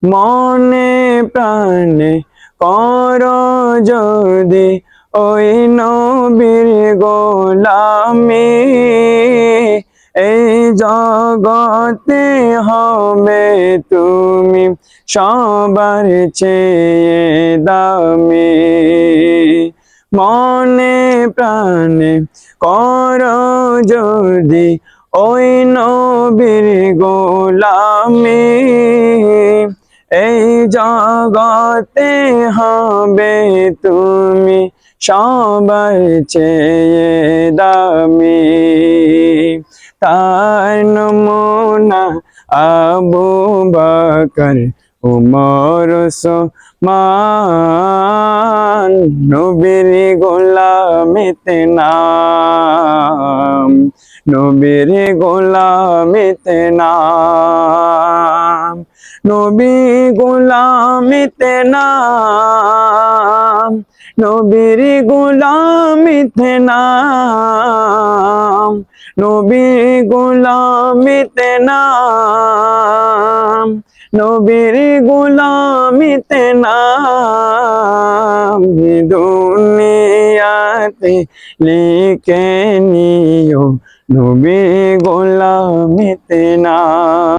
মনে প্রাণে কর যদি ওই নবীর গোলামি, এই জগতে হবে তুমি সবার চেয়ে দামি। মনে প্রাণে কর যদি ওই নবীর গোলামি, এই জগতে হবে তুমি সবার চেয়ে দামি। তার নমুনা আবু বকর, উমর, ওসমান, নবীর গোলামিতে নাম, নবীর গোলামিতে নাম, নবী গোলামিতে নাম, নবীর গোলামিতে নাম, নবীর গোলামিতে নাম, নবীর গোলামিতে নাম। দুনিয়াতে লিখে নিও নবী গোলামিতে নাম।